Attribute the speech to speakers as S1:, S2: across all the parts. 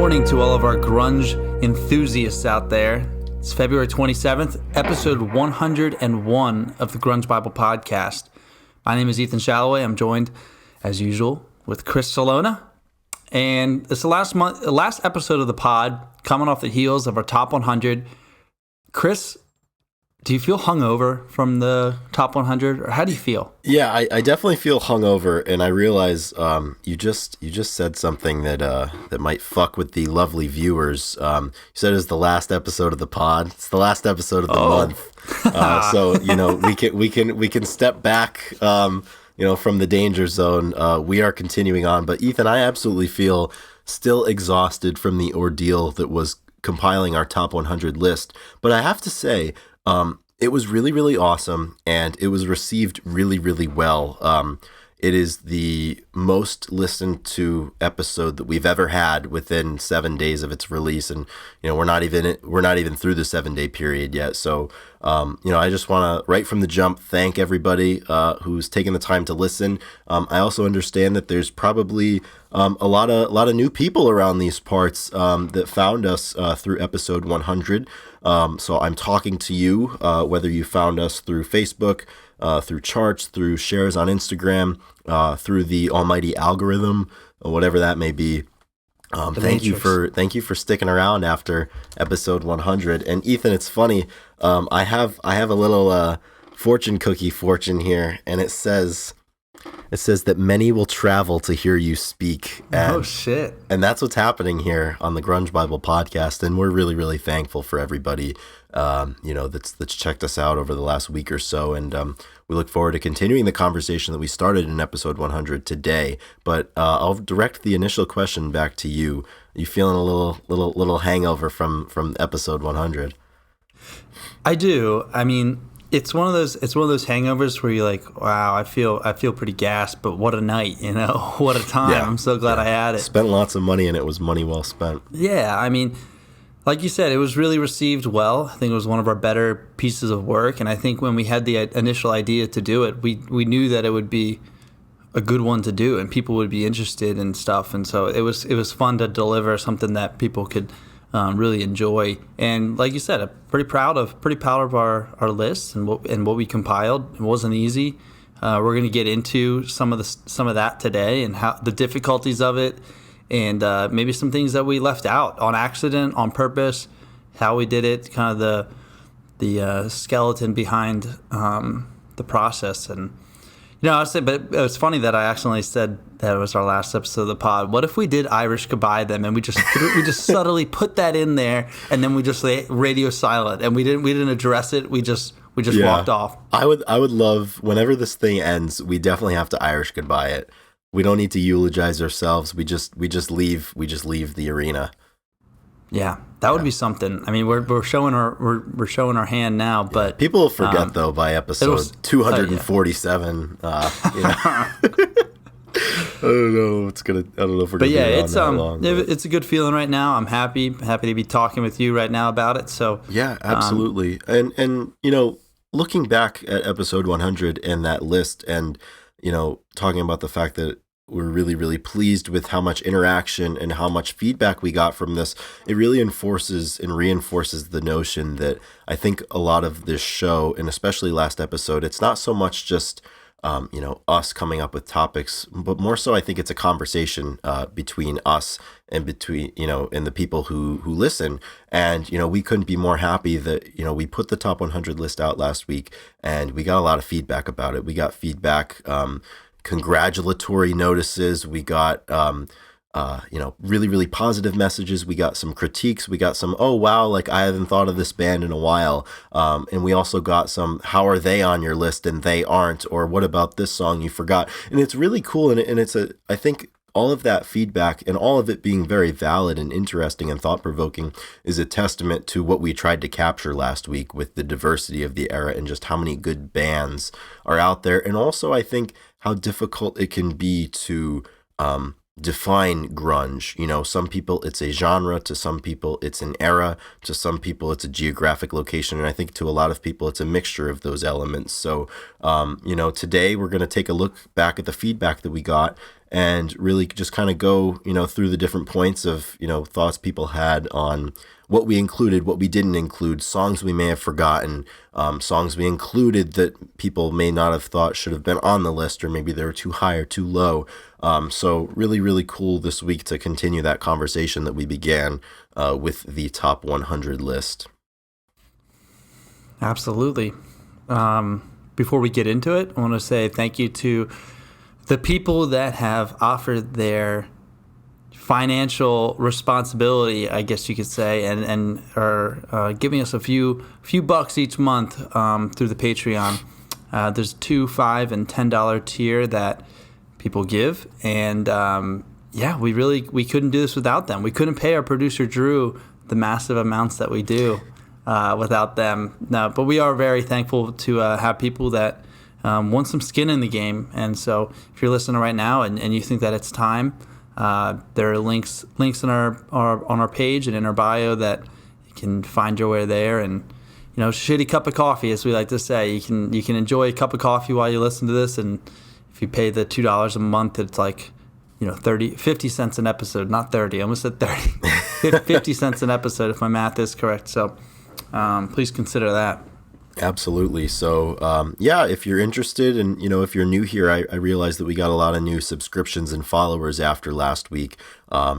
S1: morning to all of our grunge enthusiasts out there. It's February 27th, episode 101 of the Grunge Bible podcast. My name is Ethan Shalloway. I'm joined, as usual, with Chris Salona. And it's the last episode of the pod, coming off the heels of our top 100. Chris, do you feel hungover from the top 100, or how do you feel?
S2: Yeah, I definitely feel hungover, and I realize you just said something that might fuck with the lovely viewers. You said it's the last episode of the pod. It's the last episode of the month. So we can step back. From the danger zone. We are continuing on, but Ethan, I absolutely feel still exhausted from the ordeal that was compiling our top 100 list. But I have to say, it was really, really awesome, and it was received really, really well. It is the most listened to episode that we've ever had within 7 days of its release, and we're not even through the 7-day period yet. So I just want to, right from the jump, thank everybody who's taken the time to listen. I also understand that there's probably a lot of new people around these parts that found us through episode 100. So I'm talking to you, whether you found us through Facebook, through charts, through shares on Instagram, through the almighty algorithm, or whatever that may be. Thank you for sticking around after episode 100. And Ethan, it's funny. I have a little fortune cookie here, and it says that many will travel to hear you speak. And,
S1: oh shit! And
S2: that's what's happening here on the Grunge Bible podcast, and we're really, really thankful for everybody that's checked us out over the last week or so, and we look forward to continuing the conversation that we started in episode 100 today. But I'll direct the initial question back to you. Are you feeling a little hangover from episode 100?
S1: I do. I mean, it's one of those hangovers where you're like, wow, I feel pretty gassed, but what a night, what a time. Yeah, I'm so glad I had it.
S2: Spent lots of money, and it was money well spent.
S1: Yeah, I mean, like you said, it was really received well. I think it was one of our better pieces of work, and I think when we had the initial idea to do it, we knew that it would be a good one to do, and people would be interested in stuff, and so it was fun to deliver something that people could really enjoy. And like you said, I'm pretty proud of our list and what we compiled. It wasn't easy. We're going to get into some of that today, and how the difficulties of it, and maybe some things that we left out on accident, on purpose, how we did it, kind of the skeleton behind the process. And I said, but it was funny that I accidentally said that it was our last episode of the pod. What if we did Irish Goodbye them, and we just subtly put that in there, and then we just radio silent, and we didn't address it. We just walked off.
S2: I would love, whenever this thing ends, we definitely have to Irish goodbye it. We don't need to eulogize ourselves. We just leave the arena. Yeah,
S1: that would be something. I mean, we're showing our hand now, but
S2: people will forget though by episode 247. I don't know. I don't know if we're gonna be around that long.
S1: It's a good feeling right now. I'm happy to be talking with you right now about it. So
S2: yeah, absolutely. And looking back at episode 100 and that list, and talking about the fact that we're really, really pleased with how much interaction and how much feedback we got from this. It really reinforces the notion that I think a lot of this show, and especially last episode, it's not so much just us coming up with topics, but more so I think it's a conversation between us and and the people who listen. And we couldn't be more happy that we put the top 100 list out last week, and we got a lot of feedback about it. We got feedback, congratulatory notices. We got really, really positive messages. We got some critiques. We got some, oh wow, like I haven't thought of this band in a while. And we also got some, how are they on your list and they aren't, or what about this song you forgot? And it's really cool. And it's I think all of that feedback and all of it being very valid and interesting and thought-provoking is a testament to what we tried to capture last week with the diversity of the era and just how many good bands are out there. And also I think how difficult it can be to define grunge. Some people it's a genre, to some people it's an era, to some people it's a geographic location, and I think to a lot of people it's a mixture of those elements. So today we're going to take a look back at the feedback that we got and really just kind of go, through the different points of, thoughts people had on what we included, what we didn't include, songs we may have forgotten, songs we included that people may not have thought should have been on the list, or maybe they were too high or too low. So really, really cool this week to continue that conversation that we began with the top 100 list.
S1: Absolutely. Before we get into it, I want to say thank you to the people that have offered their financial responsibility, I guess you could say, and are giving us a few bucks each month through the Patreon. There's $2, $5, and $10 tier that people give, and we couldn't do this without them. We couldn't pay our producer Drew the massive amounts that we do without them. No, but we are very thankful to have people that want some skin in the game. And so if you're listening right now and you think that it's time, there are links in our page and in our bio that you can find your way there. And shitty cup of coffee, as we like to say, you can enjoy a cup of coffee while you listen to this. And if you pay the $2 a month, it's like 50 cents an episode, not 30. I almost said 30. 50 cents an episode if my math is correct. So please consider that.
S2: Absolutely. So, if you're interested and, if you're new here, I realize that we got a lot of new subscriptions and followers after last week.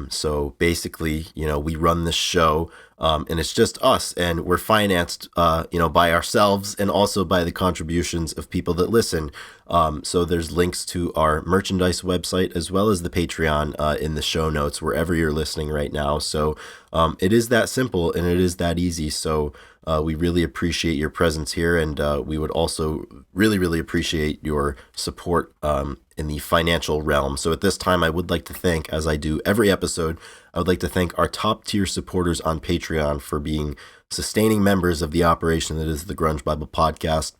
S2: So basically, we run this show and it's just us, and we're financed, by ourselves and also by the contributions of people that listen. So there's links to our merchandise website as well as the Patreon in the show notes, wherever you're listening right now. So it is that simple and it is that easy. So we really appreciate your presence here, and we would also really, really appreciate your support in the financial realm. So at this time, I would like to thank, as I do every episode, I would like to thank our top tier supporters on Patreon for being sustaining members of the operation that is the Grunge Bible podcast.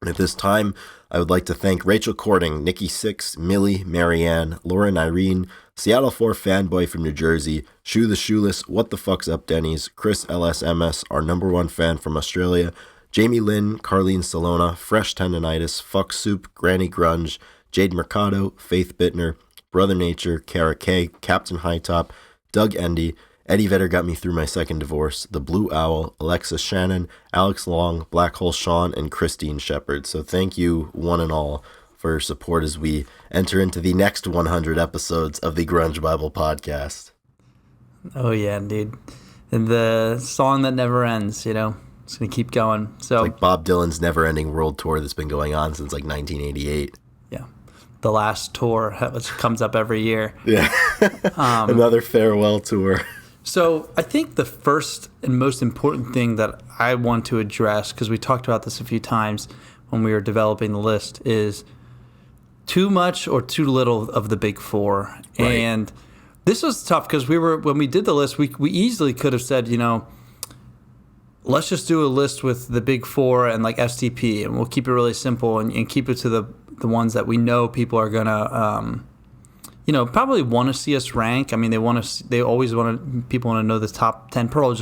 S2: And at this time, I would like to thank Rachel Cording, Nikki Six, Millie, Marianne, Lauren Irene, Seattle 4 Fanboy from New Jersey, Shoe the Shoeless, What the Fuck's Up Denny's, Chris LSMS, our number one fan from Australia, Jamie Lynn, Carlene Salona, Fresh Tendonitis, Fuck Soup, Granny Grunge, Jade Mercado, Faith Bittner, Brother Nature, Kara K, Captain Hightop, Doug Endy, Eddie Vedder got me through my second divorce, The Blue Owl, Alexis Shannon, Alex Long, Black Hole Sean, and Christine Shepard. So thank you, one and all, for your support as we enter into the next 100 episodes of the Grunge Bible podcast.
S1: Oh, yeah, dude. And the song that never ends, it's going to keep going. So
S2: it's like Bob Dylan's never-ending world tour that's been going on since like 1988.
S1: Yeah. The last tour, which comes up every year.
S2: Yeah. Another farewell tour.
S1: So I think the first and most important thing that I want to address, because we talked about this a few times when we were developing the list, is too much or too little of the big four. Right. And this was tough because when we did the list, we easily could have said, let's just do a list with the big four and like STP, and we'll keep it really simple and keep it to the ones that we know people are gonna probably want to see us rank. I mean, they always people want to know the top 10 Pearl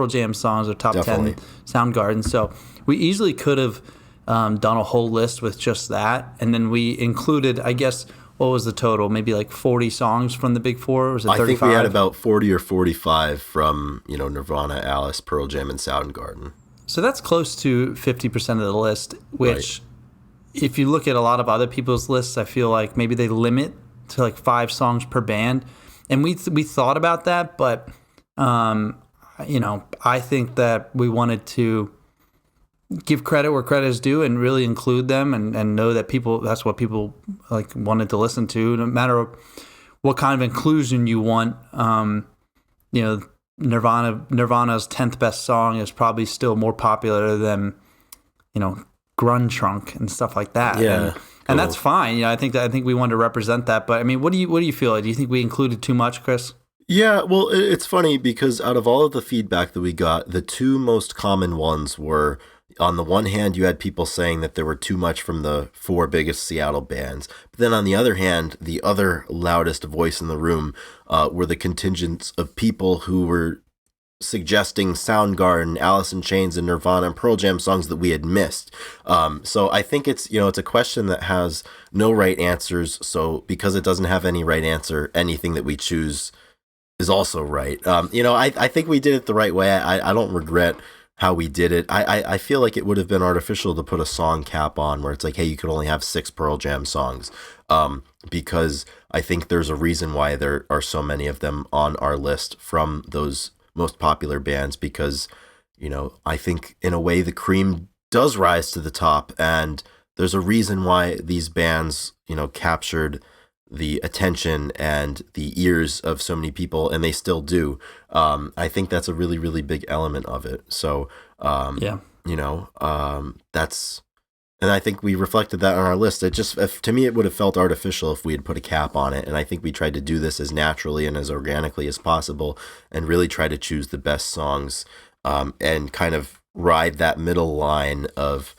S1: Jam songs or top
S2: Definitely.
S1: 10 Soundgarden. So we easily could have done a whole list with just that, and then we included, I guess, what was the total? Maybe like 40 songs from the big four? Or was it 35?
S2: I think we had about 40 or 45 from Nirvana, Alice, Pearl Jam, and Soundgarden.
S1: So that's close to 50% of the list, which, if you look at a lot of other people's lists, I feel like maybe they limit to like 5 songs per band. And we thought about that, but I think that we wanted to give credit where credit is due and really include them and know that that's what people like wanted to listen to, no matter what kind of inclusion you want. Nirvana's 10th best song is probably still more popular than Grunge Trunk and stuff like that.
S2: Yeah.
S1: And that's fine. I think we wanted to represent that. But I mean, what do you feel? Do you think we included too much, Chris?
S2: Yeah, well, it's funny because out of all of the feedback that we got, the two most common ones were, on the one hand, you had people saying that there were too much from the 4 biggest Seattle bands. But then on the other hand, the other loudest voice in the room were the contingents of people who were suggesting Soundgarden, Alice in Chains, and Nirvana and Pearl Jam songs that we had missed. So I think it's a question that has no right answers. So because it doesn't have any right answer, anything that we choose is also right. I think we did it the right way. I don't regret how we did it. I feel like it would have been artificial to put a song cap on where it's like, hey, you could only have 6 Pearl Jam songs. Because I think there's a reason why there are so many of them on our list from those most popular bands, because, I think in a way the cream does rise to the top, and there's a reason why these bands, captured the attention and the ears of so many people, and they still do. I think that's a really, really big element of it. So, that's, and I think we reflected that on our list. To me, it would have felt artificial if we had put a cap on it. And I think we tried to do this as naturally and as organically as possible, and really try to choose the best songs, and kind of ride that middle line of,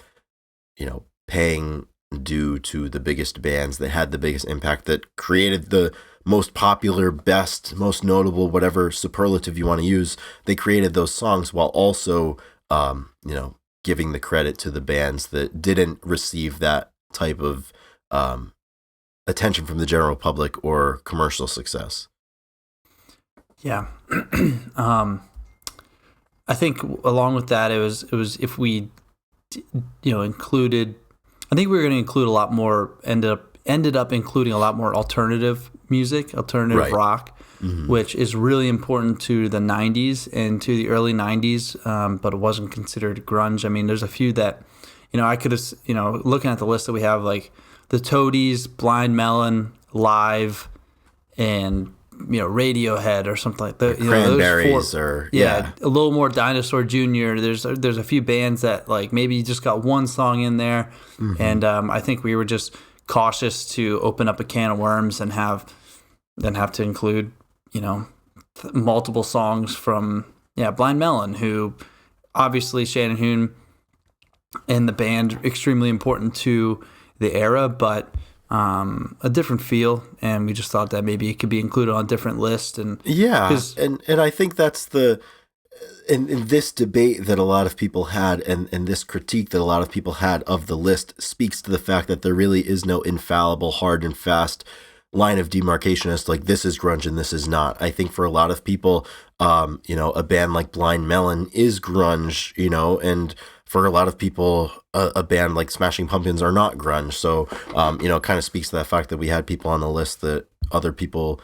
S2: paying due to the biggest bands that had the biggest impact, that created the most popular, best, most notable, whatever superlative you want to use. They created those songs while also, giving the credit to the bands that didn't receive that type of attention from the general public or commercial success.
S1: Yeah. I think along with that, it was if we, included, I think we were going to include a lot more, ended up including a lot more alternative music, alternative
S2: Right.
S1: rock, which is really important to the 90s and to the early 90s, but it wasn't considered grunge. I mean, there's a few that, I could have, looking at the list that we have, like the Toadies, Blind Melon, Live, and, Radiohead or something like that.
S2: Cranberries
S1: a little more Dinosaur Jr. There's a few bands that like maybe you just got one song in there, and I think we were just cautious to open up a can of worms and have to include, multiple songs from Blind Melon, who obviously Shannon Hoon and the band extremely important to the era, but a different feel, and we just thought that maybe it could be included on a different list. And
S2: and I think that's in this debate that a lot of people had, and this critique that a lot of people had of the list, speaks to the fact that there really is no infallible, hard and fast line of demarcation as to like, this is grunge and this is not. I think for a lot of people, a band like Blind Melon is grunge, and for a lot of people, a band like Smashing Pumpkins are not grunge. So, it kind of speaks to that fact that we had people on the list that other people,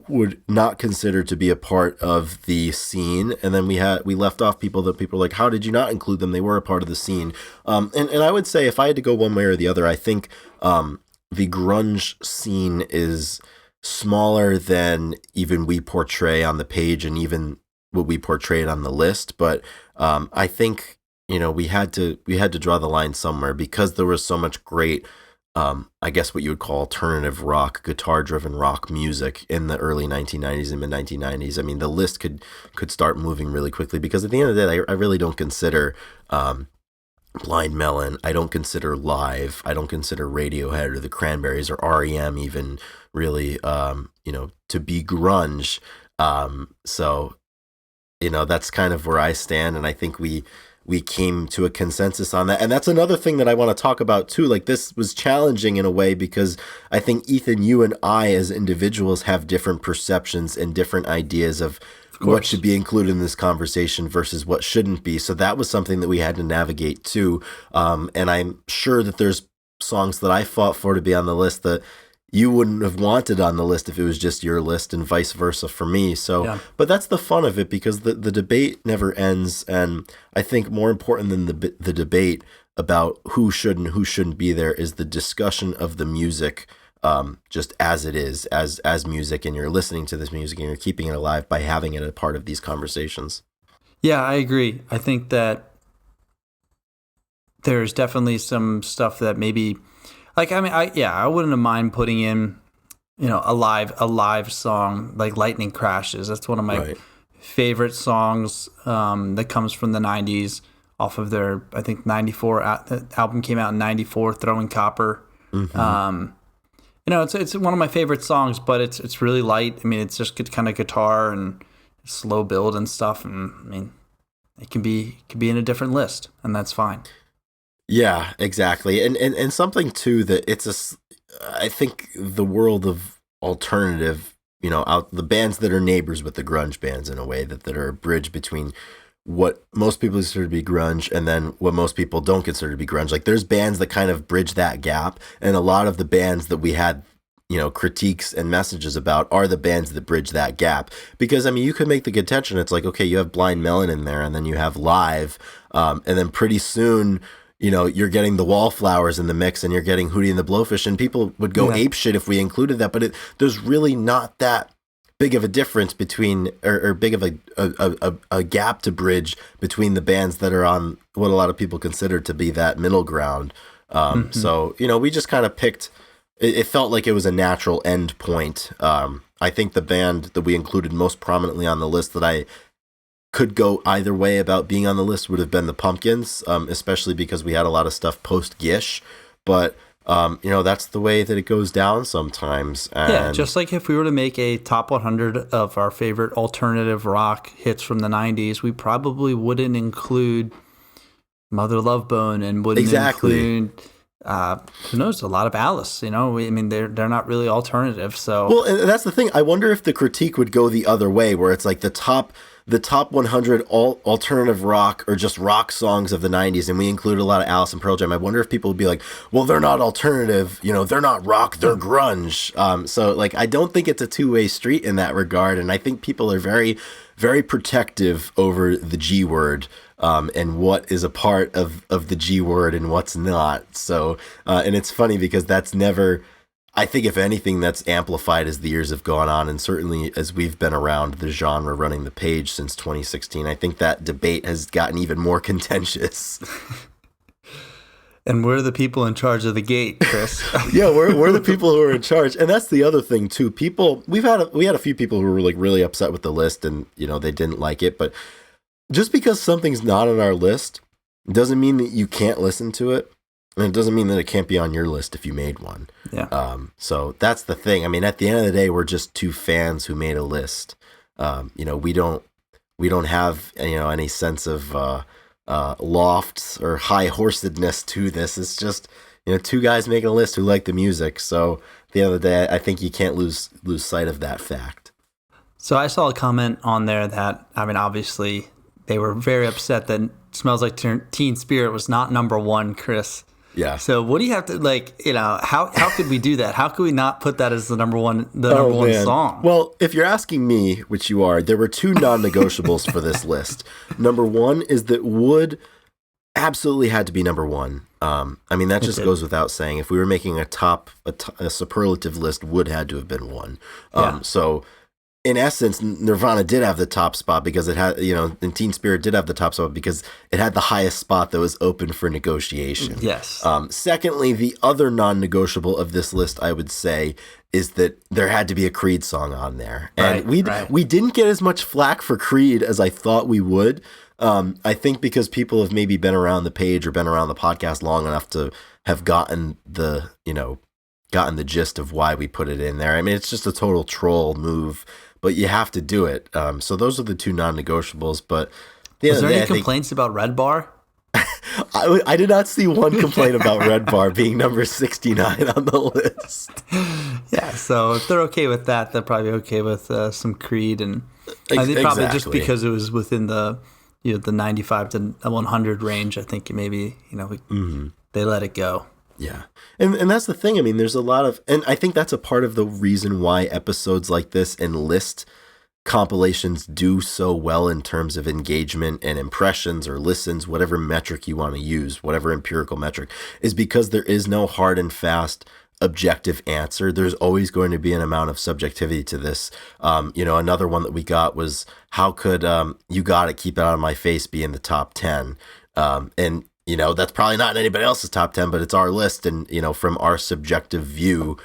S2: would not consider to be a part of the scene. And then we left off people that people were like, how did you not include them? They were a part of the scene. And I would say if I had to go one way or the other, I think, the grunge scene is smaller than even we portray on the page and even what we portrayed on the list. But I think, we had to draw the line somewhere, because there was so much great, I guess what you would call alternative rock, guitar-driven rock music in the early 1990s and mid-1990s. I mean, the list could start moving really quickly, because at the end of the day, I really don't consider Blind Melon, I don't consider Live, I don't consider Radiohead or the Cranberries or REM even really, to be grunge. So, that's kind of where I stand, and I think we came to a consensus on that. And that's another thing that I want to talk about too. Like, this was challenging in a way, because I think, Ethan, you and I as individuals have different perceptions and different ideas of what should be included in this conversation versus what shouldn't be. So that was something that we had to navigate too. And I'm sure that there's songs that I fought for to be on the list that you wouldn't have wanted on the list if it was just your list, and vice versa for me. So, But that's the fun of it, because the debate never ends. And I think more important than the debate about who should and who shouldn't be there is the discussion of the music, just as it is, as music, and you're listening to this music and you're keeping it alive by having it a part of these conversations.
S1: Yeah, I agree. I think that there's definitely some stuff that maybe, like, I mean, I wouldn't have mind putting in, a live song like Lightning Crashes. That's one of my favorite songs that comes from the 90s off of their, I think, 94 album came out in 94, Throwing Copper. It's one of my favorite songs, but it's really light. I mean, it's just kind of guitar and slow build and stuff. And I mean, it can be in a different list, and that's fine.
S2: Yeah, exactly. And something too that I think the world of alternative, out the bands that are neighbors with the grunge bands in a way that are a bridge between what most people consider to be grunge and then what most people don't consider to be grunge. Like there's bands that kind of bridge that gap, and a lot of the bands that we had critiques and messages about are the bands that bridge that gap. Because I mean, you could make the contention, it's like, okay, you have Blind Melon in there, and then you have Live, and then pretty soon you're getting the Wallflowers in the mix, and you're getting Hootie and the Blowfish, and people would go ape shit if we included that. But there's really not that big of a difference between, or big of a gap to bridge between the bands that are on what a lot of people consider to be that middle ground. So we just kind of picked. It felt like it was a natural end point. I think the band that we included most prominently on the list that I could go either way about being on the list would have been the Pumpkins, especially because we had a lot of stuff post-Gish. But, that's the way that it goes down sometimes. And
S1: yeah, just like if we were to make a top 100 of our favorite alternative rock hits from the 90s, we probably wouldn't include Mother Love Bone and wouldn't include... who knows, a lot of Alice, I mean, they're not really alternative. So
S2: well, and that's the thing. I wonder if the critique would go the other way, where it's like the top 100 alternative rock or just rock songs of the 90s, and we include a lot of Alice and Pearl Jam. I wonder if people would be like, well, they're not alternative, they're not rock, they're grunge. So like, I don't think it's a two-way street in that regard, and I think people are very, very protective over the G word. And what is a part of the G word and what's not. So, and it's funny because that's never, I think if anything, that's amplified as the years have gone on. And certainly as we've been around the genre running the page since 2016, I think that debate has gotten even more contentious.
S1: And we're the people in charge of the gate, Chris.
S2: Yeah, we're the people who are in charge. And that's the other thing too. We had a few people who were like really upset with the list and, they didn't like it, but just because something's not on our list doesn't mean that you can't listen to it, and it doesn't mean that it can't be on your list if you made one.
S1: Yeah.
S2: So that's the thing. I mean, at the end of the day, we're just two fans who made a list. We don't have any sense of lofts or high horsedness to this. It's just two guys making a list who like the music. So at the end of the day, I think you can't lose sight of that fact.
S1: So I saw a comment on there that, I mean, obviously they were very upset that Smells Like Teen Spirit was not number one, Chris.
S2: Yeah.
S1: So what do you have to how could we do that? How could we not put that as the number one song?
S2: Well, if you're asking me, which you are, there were two non-negotiables for this list. Number one is that Wood absolutely had to be number one. I mean, that just goes without saying. If we were making a superlative list, Wood had to have been one. So in essence, Nirvana did have the top spot because it had, and Teen Spirit did have the top spot because it had the highest spot that was open for negotiation.
S1: Yes.
S2: Secondly, the other non-negotiable of this list, I would say, is that there had to be a Creed song on there. And we didn't get as much flack for Creed as I thought we would. I think because people have maybe been around the page or been around the podcast long enough to have gotten the gist of why we put it in there. I mean, it's just a total troll move, but you have to do it. So those are the two non-negotiables. But
S1: was there any complaints about Red Bar?
S2: I did not see one complaint about Red Bar being number 69 on the list.
S1: Yeah, so if they're okay with that, they're probably okay with some Creed, and I think probably just because it was within the the 95 to 100 range. I think maybe they let it go.
S2: Yeah. And that's the thing. I mean, there's a lot of, and I think that's a part of the reason why episodes like this and list compilations do so well in terms of engagement and impressions or listens, whatever metric you want to use, whatever empirical metric, is because there is no hard and fast objective answer. There's always going to be an amount of subjectivity to this. Another one that we got was, how could You Gotta Keep It Out of My Face be in the top 10? And that's probably not in anybody else's top 10, but it's our list. And, from our subjective view,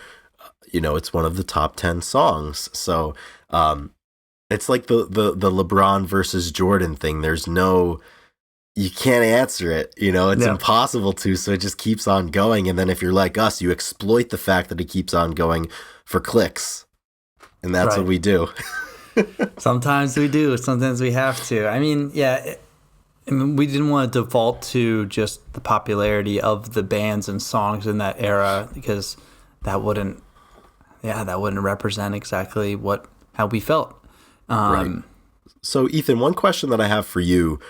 S2: it's one of the top 10 songs. So it's like the LeBron versus Jordan thing. You can't answer it. It's impossible to. So it just keeps on going. And then if you're like us, you exploit the fact that it keeps on going for clicks. And that's what we do.
S1: Sometimes we do. Sometimes we have to. I mean, yeah. I mean, we didn't want to default to just the popularity of the bands and songs in that era because that wouldn't, that wouldn't represent exactly how we felt.
S2: Right. So, Ethan, one question that I have for you,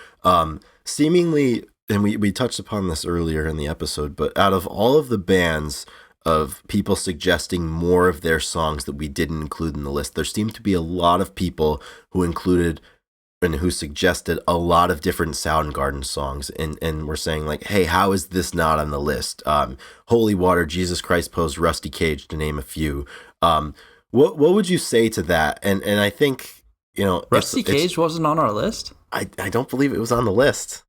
S2: seemingly, and we touched upon this earlier in the episode, but out of all of the bands of people suggesting more of their songs that we didn't include in the list, there seemed to be a lot of people who included and who suggested a lot of different Soundgarden songs, and were saying like, hey, how is this not on the list? Holy Water, Jesus Christ Posed, Rusty Cage, to name a few. What would you say to that? And I think,
S1: Rusty Cage wasn't on our list?
S2: I don't believe it was on the list.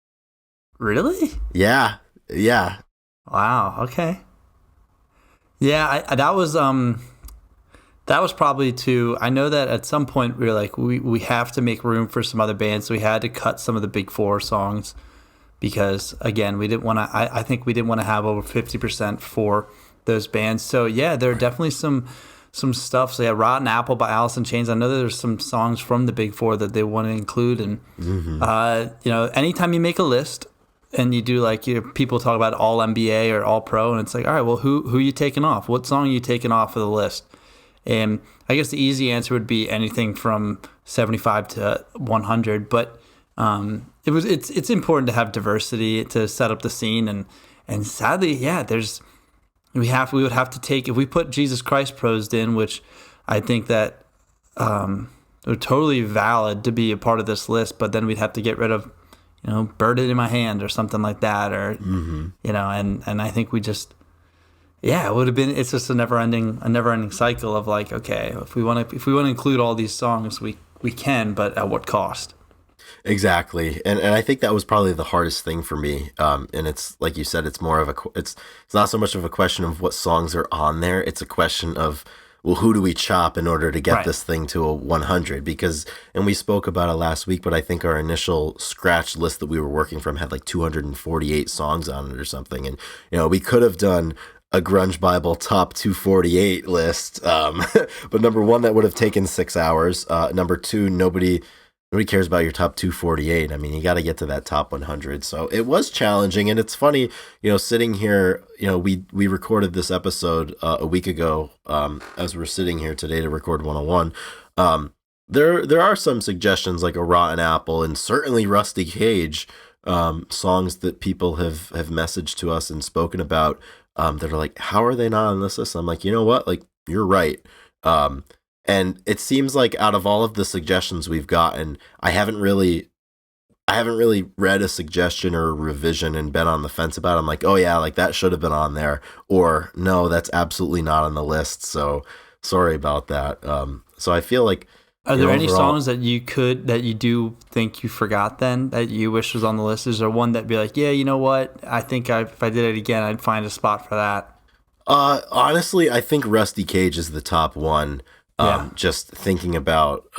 S1: Really?
S2: Yeah.
S1: Wow, okay. Yeah, that was probably too. I know that at some point we were like, we have to make room for some other bands, so we had to cut some of the big four songs because, again, we didn't want to. I think we didn't want to have over 50% for those bands. So yeah, there are definitely some stuff. So yeah, Rotten Apple by Alice in Chains. I know there's some songs from the big four that they want to include, and anytime you make a list. And you do people talk about all NBA or all pro, and it's like, all right, well, who you taking off? What song are you taking off of the list? And I guess the easy answer would be anything from 75 to 100. But it's important to have diversity to set up the scene, and sadly, yeah, we would have to take, if we put Jesus Christ Posed in, which I think that are totally valid to be a part of this list, but then we'd have to get rid of. Bird It in My Hand or something like that, or and I think we just, it would have been. It's just a never ending cycle of like, okay, if we want to include all these songs, we can, but at what cost?
S2: Exactly, and I think that was probably the hardest thing for me. And it's like you said, it's more of it's not so much of a question of what songs are on there. It's a question of, well, who do we chop in order to get this thing to a 100? Because, and we spoke about it last week, but I think our initial scratch list that we were working from had like 248 songs on it or something. And, we could have done a Grunge Bible top 248 list. But number one, that would have taken 6 hours. Number two, nobody cares about your top 248. I mean, you got to get to that top 100. So it was challenging. And it's funny, sitting here, we recorded this episode a week ago as we're sitting here today to record 101. There are some suggestions like a Rotten Apple and certainly Rusty Cage songs that people have messaged to us and spoken about that are like, how are they not on this list? I'm like, you know what? Like, you're right. And it seems like out of all of the suggestions we've gotten, I haven't really read a suggestion or a revision and been on the fence about it. I'm like, oh yeah, like that should have been on there, or no, that's absolutely not on the list. So sorry about that. So I feel like,
S1: are there any songs that you do think you forgot then that you wish was on the list? Is there one that'd be like, yeah, you know what? I think if I did it again, I'd find a spot for that.
S2: Honestly, I think Rusty Cage is the top one. Just thinking about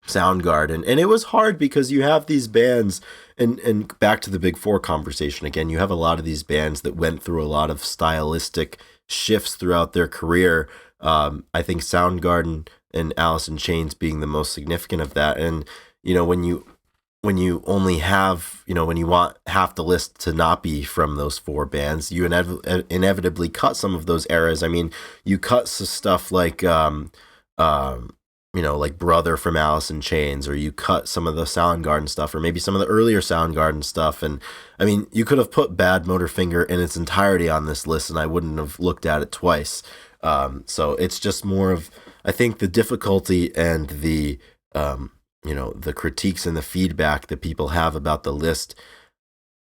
S2: Soundgarden, and it was hard because you have these bands, and back to the Big Four conversation again, you have a lot of these bands that went through a lot of stylistic shifts throughout their career. I think Soundgarden and Alice in Chains being the most significant of that. And when you only have, when you want half the list to not be from those four bands, you inevitably cut some of those eras. I mean, you cut some stuff like like Brother from Alice in Chains, or you cut some of the Soundgarden stuff, or maybe some of the earlier Soundgarden stuff. And I mean, you could have put Bad Motorfinger in its entirety on this list, and I wouldn't have looked at it twice. So it's just more of, I think, the difficulty and the the critiques and the feedback that people have about the list.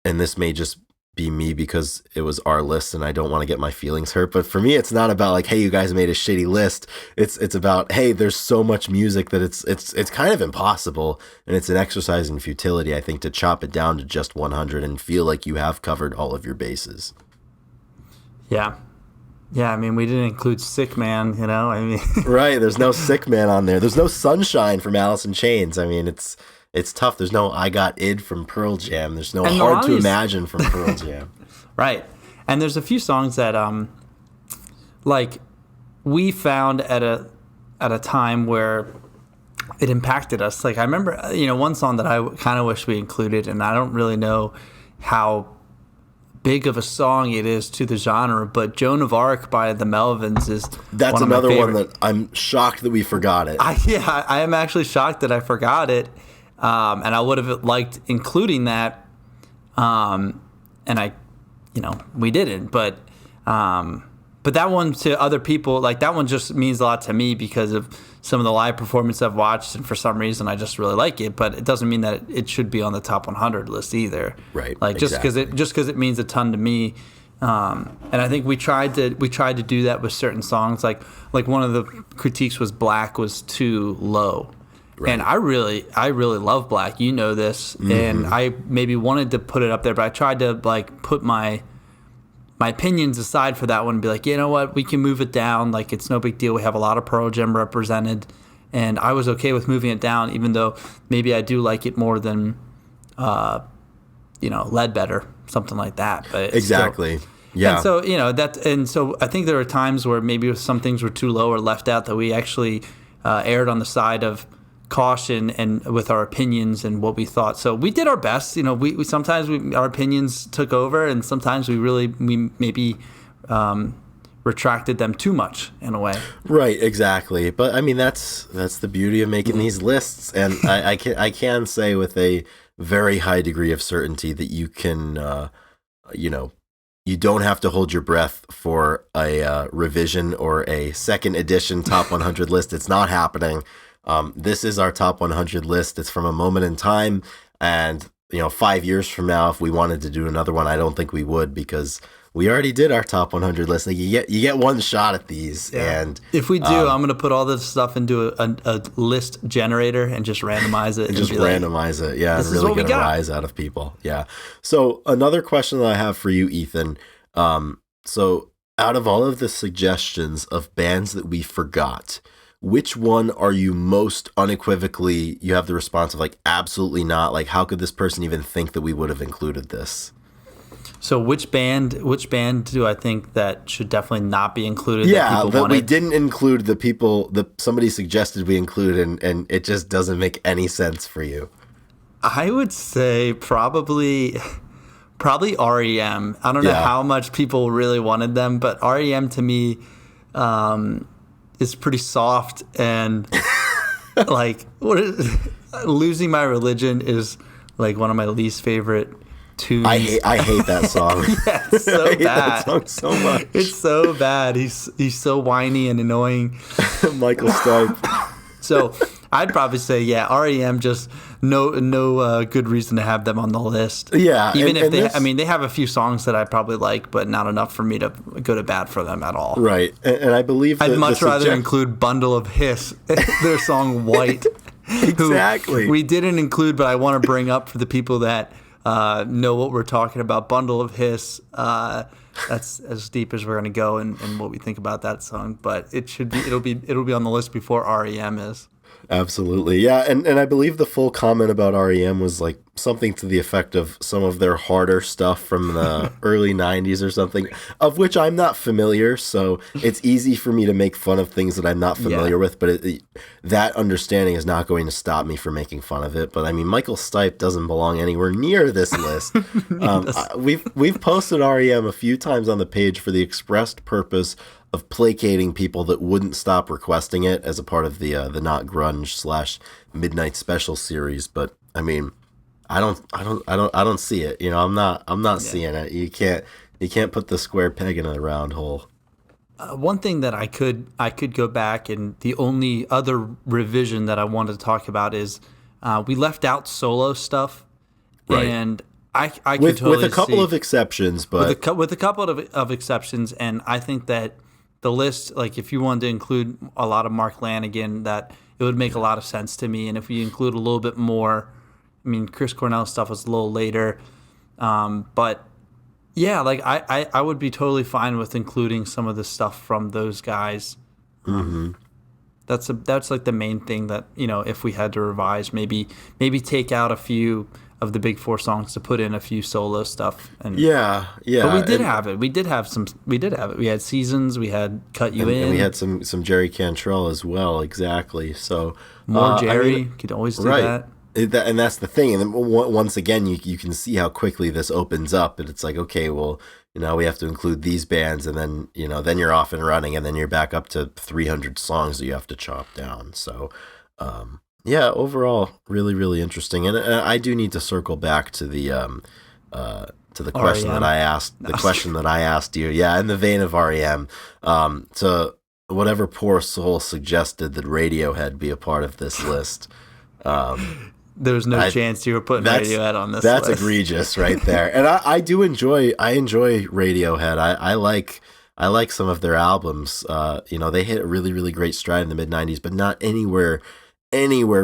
S2: And this may just be me because it was our list and I don't want to get my feelings hurt, but for me, it's not about like, hey, you guys made a shitty list. It's about, hey, there's so much music that it's kind of impossible, and it's an exercise in futility, I think, to chop it down to just 100 and feel like you have covered all of your bases.
S1: Yeah, I mean, we didn't include Sick Man, I mean,
S2: right? There's no Sick Man on there. There's no Sunshine from Alice in Chains. I mean, it's tough. There's no I Got Id from Pearl Jam. There's no Hard to Imagine from Pearl Jam.
S1: Right. And there's a few songs that we found at a time where it impacted us. Like I remember, one song that I kind of wish we included, and I don't really know how big of a song it is to the genre, but Joan of Arc by the Melvins is
S2: That's
S1: one of
S2: another
S1: my
S2: one that I'm shocked that we forgot it.
S1: I am actually shocked that I forgot it, and I would have liked including that, and we didn't, but that one to other people, like that one just means a lot to me because of some of the live performance I've watched, and for some reason I just really like it. But it doesn't mean that it should be on the top 100 list either.
S2: Right.
S1: Like just because it means a ton to me. And I think we tried to do that with certain songs. Like one of the critiques was Black was too low. Right. And I really love Black. You know this, and I maybe wanted to put it up there, but I tried to like put my opinions aside for that one and be like, you know what, we can move it down. Like, it's no big deal. We have a lot of Pearl Jam represented. And I was okay with moving it down, even though maybe I do like it more than, Ledbetter, something like that. But
S2: exactly.
S1: Still,
S2: yeah.
S1: And so I think there are times where maybe some things were too low or left out that we actually erred on the side of caution and with our opinions and what we thought. So we did our best. We sometimes our opinions took over, and sometimes we maybe retracted them too much in a way.
S2: Right, exactly. But I mean, that's the beauty of making these lists, and I can say with a very high degree of certainty that you can, you don't have to hold your breath for a revision or a second edition top 100 list. It's not happening. This is our top 100 list. It's from a moment in time, and 5 years from now, if we wanted to do another one, I don't think we would, because we already did our top 100 list. Like, you get one shot at these, and
S1: if we do, I'm gonna put all this stuff into a list generator and just randomize it.
S2: And just randomize it, yeah, and really get a rise out of people. Yeah. So another question that I have for you, Ethan. So out of all of the suggestions of bands that we forgot, which one are you most unequivocally, you have the response of like, absolutely not, like, how could this person even think that we would have included this?
S1: So which band do I think that should definitely not be included?
S2: Yeah, that we didn't include the people that somebody suggested we include, and it just doesn't make any sense for you.
S1: I would say probably REM. I don't know how much people really wanted them, but REM to me is pretty soft, and like Losing My Religion is like one of my least favorite tunes.
S2: I hate that song.
S1: Yeah, it's so
S2: I hate
S1: bad.
S2: that song so much.
S1: It's so bad. He's so whiny and annoying.
S2: Michael Stipe.
S1: So I'd probably say REM, just no good reason to have them on the list.
S2: Yeah,
S1: even if they have a few songs that I probably like, but not enough for me to go to bat for them at all.
S2: Right, and I believe
S1: I'd much rather include Bundle of Hiss, their song White.
S2: Exactly.
S1: We didn't include, but I want to bring up for the people that know what we're talking about. Bundle of Hiss. That's as deep as we're going to go in what we think about that song, but it'll be on the list before REM is.
S2: Absolutely. Yeah, and I believe the full comment about REM was like something to the effect of some of their harder stuff from the early 90s or something, of which I'm not familiar, so it's easy for me to make fun of things that I'm not familiar with, but that understanding is not going to stop me from making fun of it. But I mean, Michael Stipe doesn't belong anywhere near this list. We've posted REM a few times on the page for the expressed purpose of placating people that wouldn't stop requesting it as a part of the Not Grunge / Midnight Special series. But I mean, I don't see it. I'm not seeing it. You can't put the square peg in a round hole.
S1: One thing that I could go back, and the only other revision that I wanted to talk about is we left out solo stuff, right. And I could totally
S2: with a couple of exceptions, but
S1: with a couple of exceptions, and I think that the list, like if you wanted to include a lot of Mark Lanigan, that it would make a lot of sense to me. And if you include a little bit more, I mean, Chris Cornell stuff was a little later, but yeah, like I would be totally fine with including some of the stuff from those guys.
S2: Mm-hmm.
S1: That's like the main thing that, if we had to revise, maybe take out a few of the big four songs to put in a few solo stuff. And
S2: Yeah.
S1: but we did have it. We did have it. We had Seasons. We had Cut You In.
S2: And we had some Jerry Cantrell as well. Exactly. So
S1: more Jerry. Could always do that.
S2: And that's the thing. And then once again, you can see how quickly this opens up. And it's like, okay, well, we have to include these bands, and then then you're off and running, and then you're back up to 300 songs that you have to chop down. So yeah, overall, really, really interesting. And I do need to circle back to the question that I asked. The question that I asked you. Yeah, in the vein of REM, to whatever poor soul suggested that Radiohead be a part of this list.
S1: There was no chance you were putting Radiohead on this
S2: list. That's egregious right there. And I enjoy Radiohead. I like some of their albums. They hit a really, really great stride in the mid 90s, but not anywhere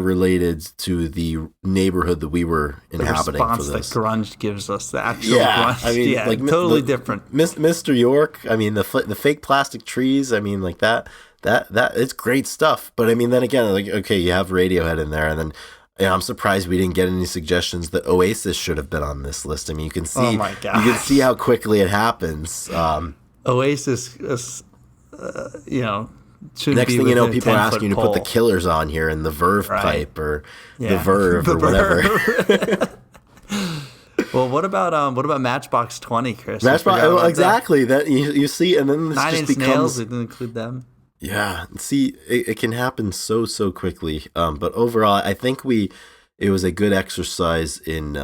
S2: related to the neighborhood that we were inhabiting for this.
S1: The response that grunge gives us, the actual grunge.
S2: I mean, like
S1: totally different.
S2: Mr. York, I mean, the fake plastic trees, I mean, like that it's great stuff. But I mean, then again, like, okay, you have Radiohead in there, and then I'm surprised we didn't get any suggestions that Oasis should have been on this list. I mean, you can see, you can see how quickly it happens.
S1: Oasis is,
S2: next thing you know, people are asking you to put the Killers on here and the Verve pipe or the Verve or whatever.
S1: Well, what about Matchbox 20, Chris?
S2: Exactly. That you see, and then this
S1: Nine
S2: just
S1: Inch
S2: becomes.
S1: Nails, we didn't include them.
S2: Yeah, see, it can happen so quickly. But overall, I think it was a good exercise in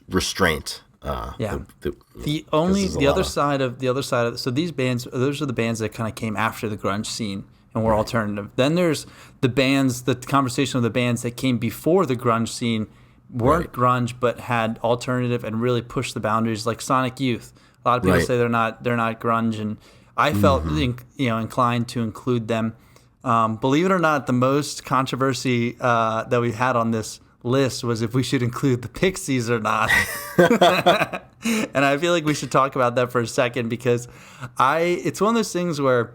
S2: restraint.
S1: The other side of so these bands, those are the bands that kind of came after the grunge scene and were alternative. Then there's the conversation of the bands that came before the grunge scene, weren't grunge but had alternative and really pushed the boundaries, like Sonic Youth. A lot of people say they're not grunge, and I felt inclined to include them. Believe it or not, the most controversy that we had on this list was if we should include the Pixies or not. And I feel like we should talk about that for a second, because it's one of those things where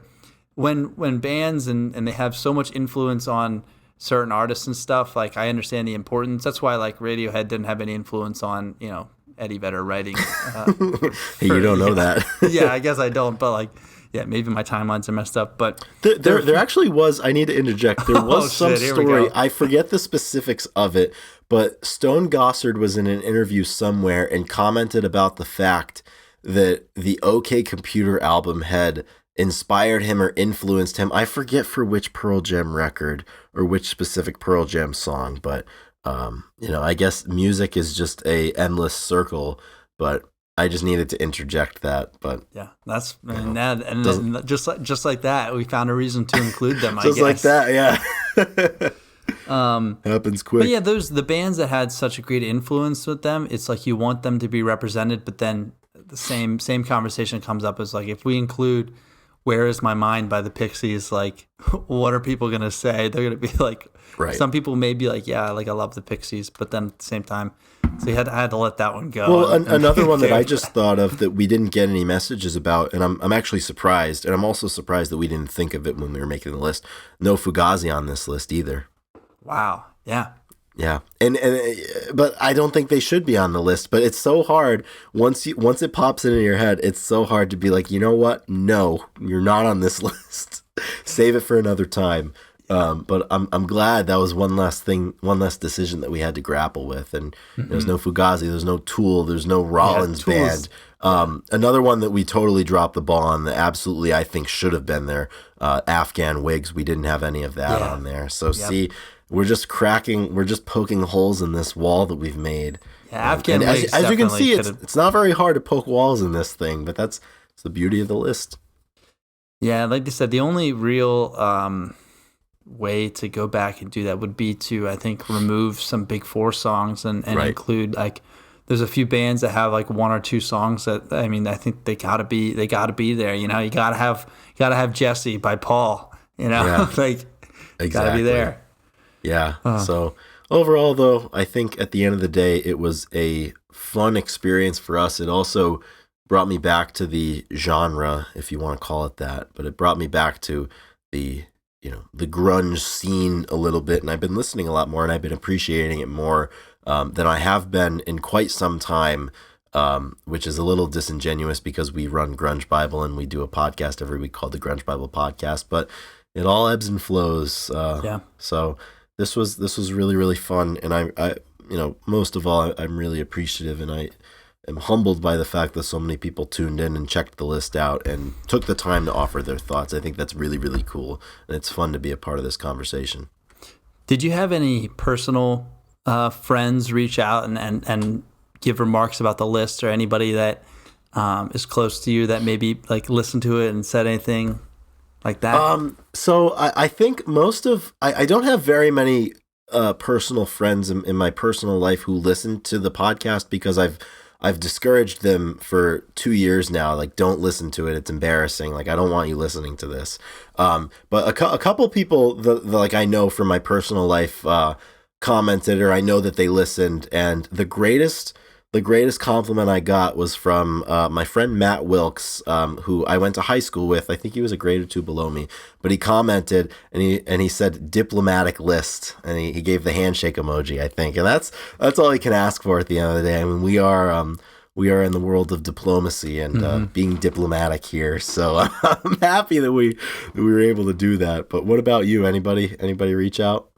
S1: when bands and they have so much influence on certain artists and stuff, like, I understand the importance. That's why, like, Radiohead didn't have any influence on Eddie Vedder writing.
S2: Hey, you don't know that.
S1: Yeah, I guess I don't, but like, yeah, maybe my timelines are messed up. But
S2: there actually was. I need to interject. There was some story. I forget the specifics of it, but Stone Gossard was in an interview somewhere and commented about the fact that the OK Computer album had inspired him or influenced him. I forget for which Pearl Jam record or which specific Pearl Jam song, but I guess music is just a endless circle, but I just needed to interject that. But
S1: yeah, that's just like that, we found a reason to include them.
S2: Just like that, yeah. Happens quick.
S1: But yeah, the bands that had such a great influence with them, it's like you want them to be represented, but then the same conversation comes up as, like, if we include Where Is My Mind by the Pixies, like, what are people going to say? They're going to be like, some people may be like, yeah, like, I love the Pixies, but then at the same time, so I had to let that one go.
S2: Well, another one that I just thought of that we didn't get any messages about, and I'm actually surprised, and I'm also surprised that we didn't think of it when we were making the list. No Fugazi on this list either.
S1: Wow. Yeah.
S2: Yeah, but I don't think they should be on the list. But it's so hard once it pops into your head. It's so hard to be like, you know what? No, you're not on this list. Save it for another time. But I'm glad that was one less decision that we had to grapple with. And there's no Fugazi, there's no Tool, there's no Rollins band. Another one that we totally dropped the ball on that absolutely I think should have been there. Afghan Wigs. We didn't have any of that on there. So see. We're just poking holes in this wall that we've made.
S1: Yeah, Afghan Wigs,
S2: as you can see, it's not very hard to poke walls in this thing, but it's the beauty of the list.
S1: Yeah, like I said, the only real way to go back and do that would be to, I think, remove some Big Four songs and include, like, there's a few bands that have like one or two songs that, I mean, I think they gotta be there. You gotta have Jesse by Paul. Like, exactly. Gotta be there.
S2: Yeah. So overall, though, I think at the end of the day, it was a fun experience for us. It also brought me back to the genre, if you want to call it that, but it brought me back to the grunge scene a little bit. And I've been listening a lot more and I've been appreciating it more than I have been in quite some time, which is a little disingenuous because we run Grunge Bible and we do a podcast every week called the Grunge Bible Podcast, but it all ebbs and flows. So this was really, really fun. And I most of all, I'm really appreciative, and I am humbled by the fact that so many people tuned in and checked the list out and took the time to offer their thoughts. I think that's really, really cool. And it's fun to be a part of this conversation.
S1: Did you have any personal friends reach out and give remarks about the list, or anybody that is close to you that maybe like listened to it and said anything like that?
S2: So I think I don't have very many personal friends in my personal life who listen to the podcast, because I've discouraged them for 2 years now. Like, don't listen to it. It's embarrassing. Like, I don't want you listening to this. But a couple people that like I know from my personal life commented, or I know that they listened. And the greatest compliment I got was from my friend Matt Wilkes, who I went to high school with. I think he was a grade or two below me, but he commented and he said diplomatic list, and he gave the handshake emoji, I think. And that's all he can ask for at the end of the day. I mean, we are in the world of diplomacy and being diplomatic here. So I'm happy that we were able to do that. But what about you? Anybody reach out?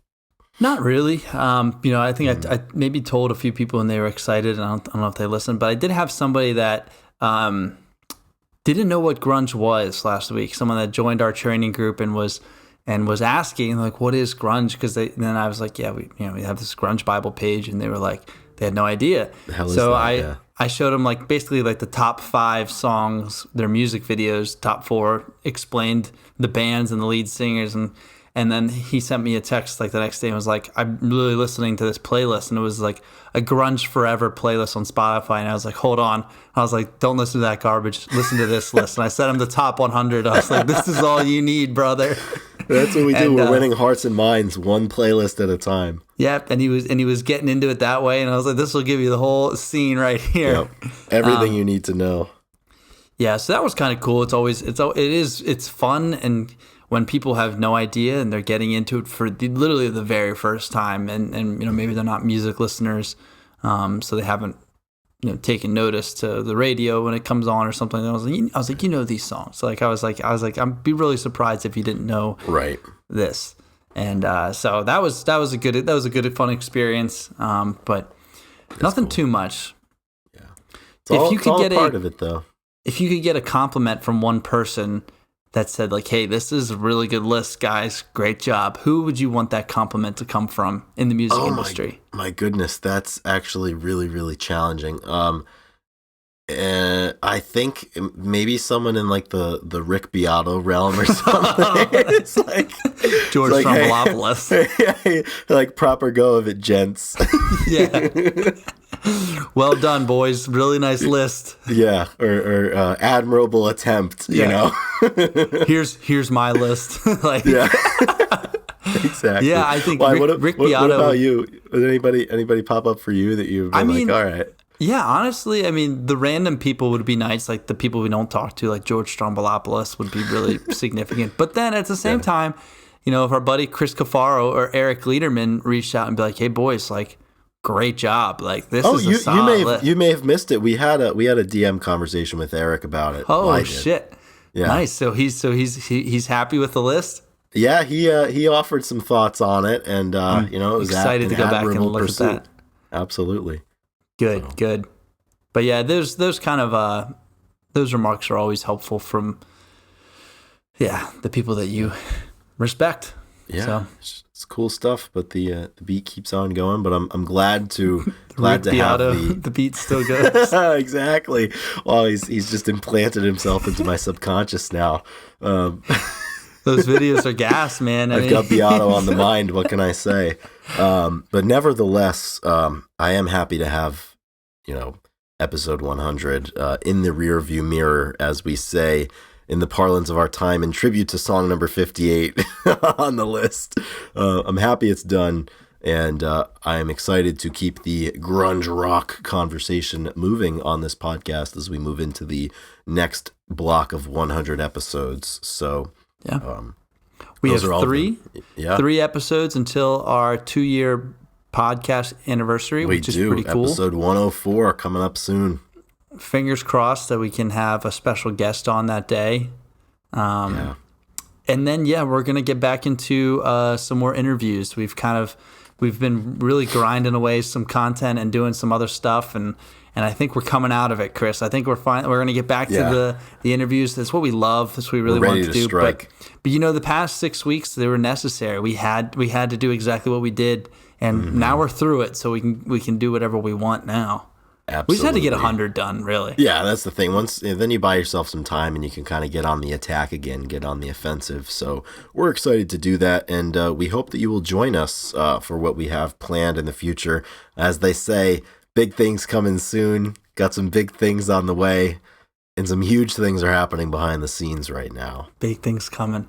S1: Not really. I think I maybe told a few people and they were excited, and I don't know if they listened, but I did have somebody that didn't know what grunge was last week. Someone that joined our training group and was asking, like, what is grunge? Because then I was like, yeah, we have this Grunge Bible page, and they were like, they had no idea.
S2: The hell is
S1: so
S2: that? Yeah.
S1: I showed them like basically like the top 5 songs, their music videos, top 4, explained the bands and the lead singers, and then he sent me a text like the next day and was like, I'm really listening to this playlist. And it was like a Grunge Forever playlist on Spotify. And I was like, hold on. I was like, don't listen to that garbage. Listen to this list. And I sent him the top 100. I was like, this is all you need, brother.
S2: That's what we do. We're winning hearts and minds, one playlist at a time.
S1: Yep. And he was getting into it that way. And I was like, this will give you the whole scene right here.
S2: Yep. Everything you need to know.
S1: Yeah. So that was kind of cool. It's fun. And when people have no idea and they're getting into it for literally the very first time, and maybe they're not music listeners, so they haven't taken notice to the radio when it comes on or something. And I was like, these songs. Like I was like, I'd be really surprised if you didn't know this. And so that was a good fun experience. But that's nothing cool. Too much.
S2: Yeah, it's all part of it though.
S1: If you could get a compliment from one person that said like, hey, this is a really good list, guys. Great job. Who would you want that compliment to come from in the music industry?
S2: My goodness, that's actually really, really challenging. I think maybe someone in like the Rick Beato realm or something. It's like
S1: George Stroumboulopoulos.
S2: Hey, like proper go of it, gents.
S1: Yeah. Well done, boys. Really nice list.
S2: Yeah, or admirable attempt. You know.
S1: here's my list. Like,
S2: yeah. Exactly.
S1: Yeah, I think Rick
S2: What
S1: Beato.
S2: about you? Did anybody pop up for you that you've been like, all right?
S1: Yeah, honestly, I mean, the random people would be nice. Like the people we don't talk to, like George Stroumboulopoulos, would be really significant. But then at the same time, if our buddy Chris Cafaro or Eric Lederman reached out and be like, "Hey, boys, like, great job! Like, this is a solid list."
S2: You may have missed it. We had a DM conversation with Eric about it.
S1: Oh shit!
S2: Yeah,
S1: nice. So he's happy with the list.
S2: Yeah, he offered some thoughts on it, and it was
S1: excited to go back and look at that.
S2: Absolutely.
S1: Good. But yeah, those kind of those remarks are always helpful from the people that you respect.
S2: Yeah,
S1: so.
S2: It's cool stuff. But the beat keeps on going. But I'm glad to
S1: have
S2: the
S1: beat still goes.
S2: Exactly. Well, he's just implanted himself into my subconscious now.
S1: Those videos are gas, man.
S2: I've got Beato on the mind. What can I say? But nevertheless, I am happy to have, episode 100 in the rear view mirror, as we say in the parlance of our time, in tribute to song number 58 on the list. I'm happy it's done, and I am excited to keep the grunge rock conversation moving on this podcast as we move into the next block of 100 episodes. So...
S1: yeah. We have three episodes until our 2-year podcast anniversary, which is pretty cool.
S2: Episode 104 coming up soon.
S1: Fingers crossed that we can have a special guest on that day.
S2: Yeah.
S1: And then, we're going to get back into some more interviews. We've been really grinding away some content and doing some other stuff. And I think we're coming out of it, Chris. I think we're fine. We're going to get back to the interviews. That's what we love. That's what we really want to do.
S2: Strike.
S1: But the past 6 weeks, they were necessary. We had to do exactly what we did. And now we're through it. So we can do whatever we want now.
S2: Absolutely.
S1: We just had to get 100 done, really.
S2: Yeah, that's the thing. Then you buy yourself some time and you can kind of get on the attack again, get on the offensive. So we're excited to do that, and we hope that you will join us for what we have planned in the future. As they say, big things coming soon. Got some big things on the way, and some huge things are happening behind the scenes right now.
S1: Big things coming.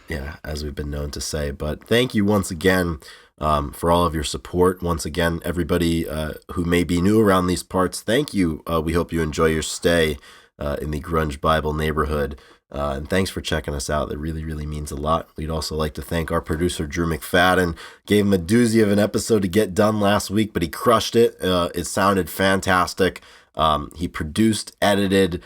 S2: Yeah, as we've been known to say. But thank you once again for all of your support. Once again, everybody who may be new around these parts, thank you. We hope you enjoy your stay in the Grunge Bible neighborhood. And thanks for checking us out. That really, really means a lot. We'd also like to thank our producer, Drew McFadden. Gave him a doozy of an episode to get done last week, but he crushed it. It sounded fantastic. He produced, edited,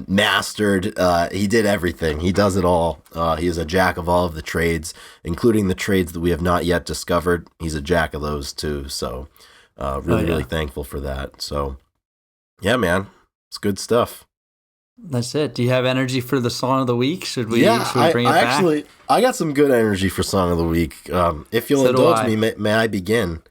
S2: mastered. He did everything. He does it all. He is a jack of all of the trades, including the trades that we have not yet discovered. He's a jack of those too. So really thankful for that. So yeah, man, it's good stuff.
S1: That's it. Do you have energy for the song of the week? Should we bring it back?
S2: Actually, I got some good energy for song of the week. If you'll indulge me, may I begin?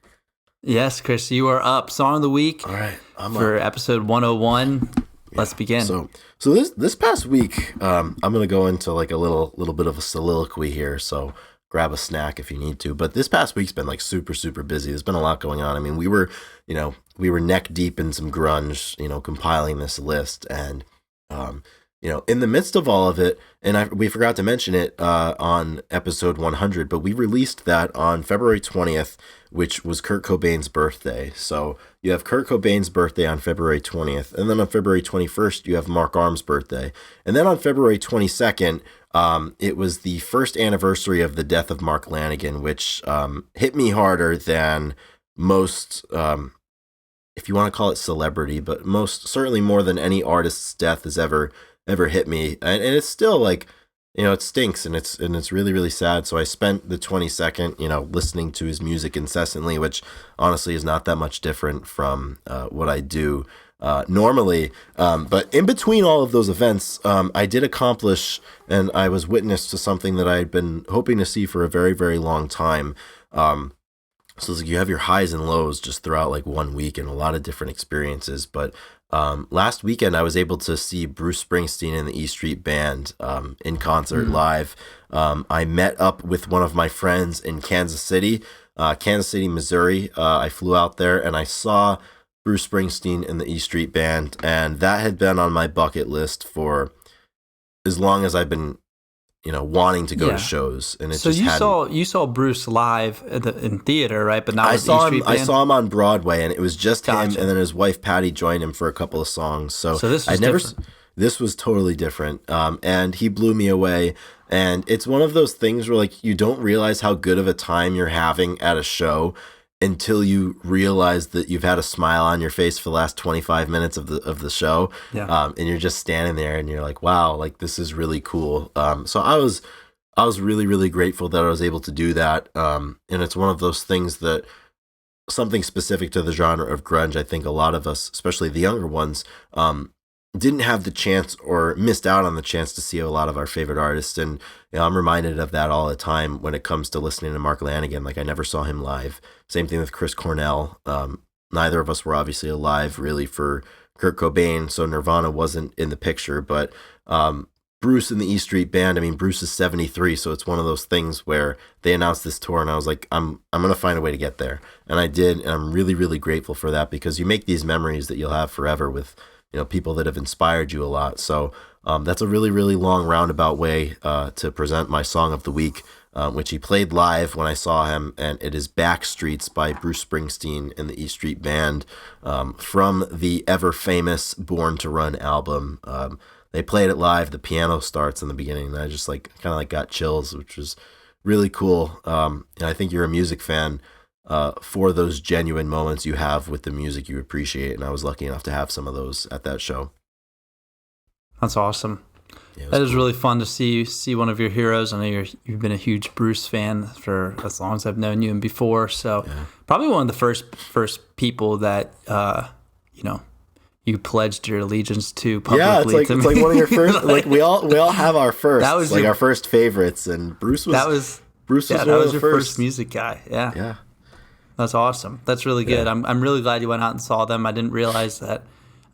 S1: Yes, Chris, you are up. Song of the week.
S2: All right,
S1: for episode 101. Let's begin.
S2: So this past week, I'm gonna go into like a little bit of a soliloquy here. So grab a snack if you need to. But this past week's been like super, super busy. There's been a lot going on. I mean, we were neck deep in some grunge, compiling this list, and in the midst of all of it, and we forgot to mention it on episode 100, but we released that on February 20th, which was Kurt Cobain's birthday. So you have Kurt Cobain's birthday on February 20th, and then on February 21st, you have Mark Arm's birthday. And then on February 22nd, it was the first anniversary of the death of Mark Lanegan, which hit me harder than most, if you want to call it celebrity, but certainly more than any artist's death has ever hit me. And it's still like, it stinks, and it's really, really sad. So I spent the 22nd, listening to his music incessantly, which honestly is not that much different from what I do normally. But in between all of those events, I did accomplish, and I was witness to something that I had been hoping to see for a very, very long time. So it's like you have your highs and lows just throughout like 1 week and a lot of different experiences. But last weekend, I was able to see Bruce Springsteen and the E Street Band in concert live. I met up with one of my friends in Kansas City, Missouri. I flew out there and I saw Bruce Springsteen and the E Street Band. And that had been on my bucket list for as long as I've been wanting to go to shows, and
S1: so you saw Bruce live in theater, right? But not
S2: I saw him on Broadway, and it was just him, and then his wife Patty joined him for a couple of songs. So
S1: this was different.
S2: This was totally different, and he blew me away. And it's one of those things where like you don't realize how good of a time you're having at a show until you realize that you've had a smile on your face for the last 25 minutes of the show.
S1: Yeah.
S2: And you're just standing there and you're like, wow, like this is really cool. So I was really, really grateful that I was able to do that. And it's one of those things that something specific to the genre of grunge, I think a lot of us, especially the younger ones, didn't have the chance or missed out on the chance to see a lot of our favorite artists. And I'm reminded of that all the time when it comes to listening to Mark Lanegan. Like I never saw him live. Same thing with Chris Cornell. Neither of us were obviously alive really for Kurt Cobain, so Nirvana wasn't in the picture. But Bruce and the E Street Band, I mean, Bruce is 73, so it's one of those things where they announced this tour and I was like, I'm going to find a way to get there. And I did, and I'm really, really grateful for that, because you make these memories that you'll have forever with people that have inspired you a lot. So that's a really, really long roundabout way to present my song of the week, which he played live when I saw him, and it is Backstreets by Bruce Springsteen and the E Street Band from the ever famous Born to Run album. They played it live. The piano starts in the beginning, and I just kind of got chills, which was really cool. And I think you're a music fan. for those genuine moments you have with the music you appreciate. And I was lucky enough to have some of those at that show.
S1: That's awesome.
S2: Yeah,
S1: that is cool. Really fun to see one of your heroes. I know you've been a huge Bruce fan for as long as I've known you and before. So probably one of the first people that you pledged your allegiance to publicly.
S2: Yeah, it's like one of your first. like we all have our first.
S1: That was
S2: our first favorites, and Bruce was
S1: your first music guy. Yeah. That's awesome. That's really good. I'm really glad you went out and saw them. I didn't realize that.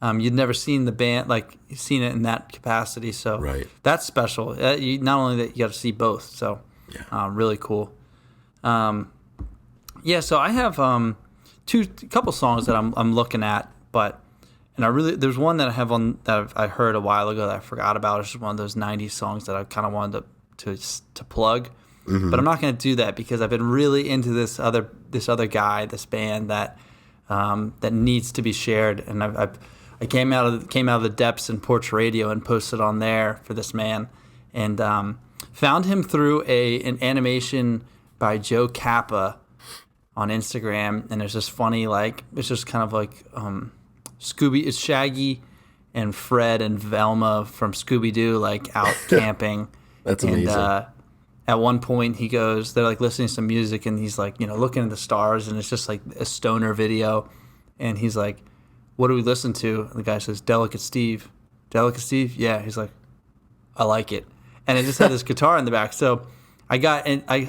S1: You'd never seen the band, like seen it in that capacity, so that's special. Not only that, you got to see both, so really cool. So I have a couple songs that I'm looking at, there's one that I have on that I heard a while ago that I forgot about. It's just one of those '90s songs that I kind of wanted to plug, but I'm not going to do that because I've been really into this other band that needs to be shared, and I came out of the depths in Porch Radio and posted on there for this man, and found him through an animation by Joe Kappa on Instagram, and it's just funny, like it's just kind of like Scooby. It's Shaggy and Fred and Velma from Scooby-Doo, like out camping.
S2: That's amazing.
S1: And at one point they're like listening to some music, and he's like looking at the stars, and it's just like a stoner video, and he's like, what do we listen to? And the guy says, Delicate Steve. Delicate Steve? Yeah. He's like, I like it. And it just had this guitar in the back. So I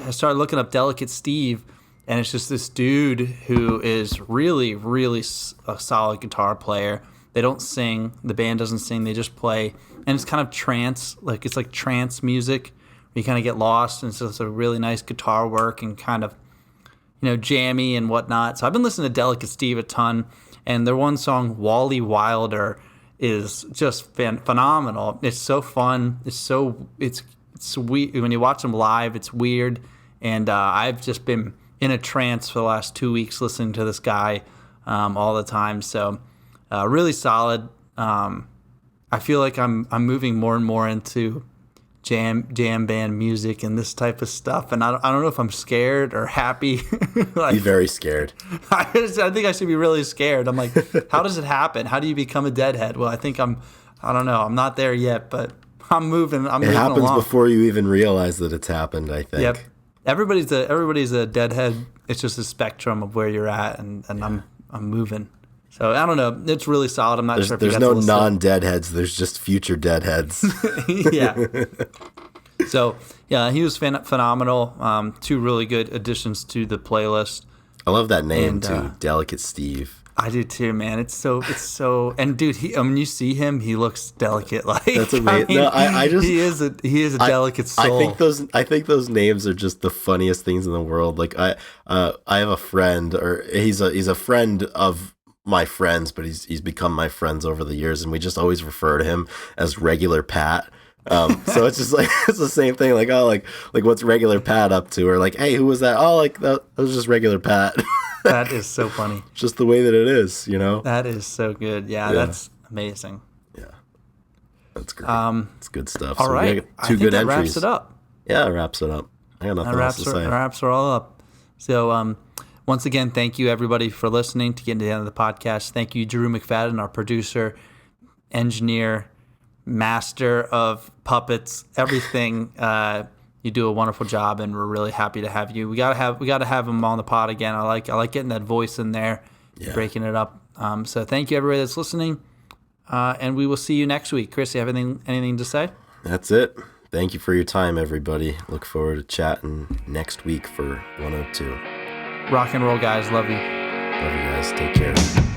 S1: started looking up Delicate Steve, and it's just this dude who is really, really a solid guitar player. They don't sing. The band doesn't sing. They just play. And it's kind of trance. Like it's like trance music where you kind of get lost. And so it's a really nice guitar work and kind of, jammy and whatnot. So I've been listening to Delicate Steve a ton. And their one song, Wally Wilder, is just phenomenal. It's so fun. It's sweet. When you watch them live, it's weird. And I've just been in a trance for the last 2 weeks listening to this guy all the time. So really solid. I feel like I'm moving more and more into jam band music and this type of stuff, and I don't know if I'm scared or happy.
S2: Be very scared.
S1: I think I should be really scared. I'm like, how does it happen? How do you become a deadhead? Well, I think I don't know. I'm not there yet, but I'm moving. It
S2: happens
S1: along.
S2: Before you even realize that it's happened, I think.
S1: Yep. Everybody's a deadhead. It's just a spectrum of where you're at, and I'm moving. So I don't know. It's really solid. I'm not sure if
S2: there's no non-deadheads. There's just future deadheads.
S1: Yeah. So yeah, he was phenomenal. Two really good additions to the playlist.
S2: I love that name too, Delicate Steve.
S1: I do too, man. It's so. And dude, when you see him, he looks delicate. Like
S2: that's amazing. He
S1: is a delicate soul.
S2: I think those names are just the funniest things in the world. Like I have a friend, or he's a friend of my friends, but he's become my friends over the years, and we just always refer to him as Regular Pat. So it's just like it's the same thing, like like what's Regular Pat up to, or like, hey, who was that? Oh, like that was just Regular Pat.
S1: That is so funny.
S2: Just the way that it is,
S1: That is so good. Yeah. That's amazing.
S2: Yeah, that's great. It's good stuff.
S1: All right, I think that
S2: entries.
S1: wraps it up.
S2: Yeah, it wraps it up. I got nothing else to say.
S1: Wraps are all up. So once again, thank you everybody for listening to get to the end of the podcast. Thank you, Drew McFadden, our producer, engineer, master of puppets, everything. You do a wonderful job, and we're really happy to have you. We gotta have him on the pod again. I like getting that voice in there, breaking it up. So thank you everybody that's listening, and we will see you next week. Chris, you have anything to say?
S2: That's it. Thank you for your time, everybody. Look forward to chatting next week for 102.
S1: Rock and roll, guys. Love you.
S2: Love you guys. Take care.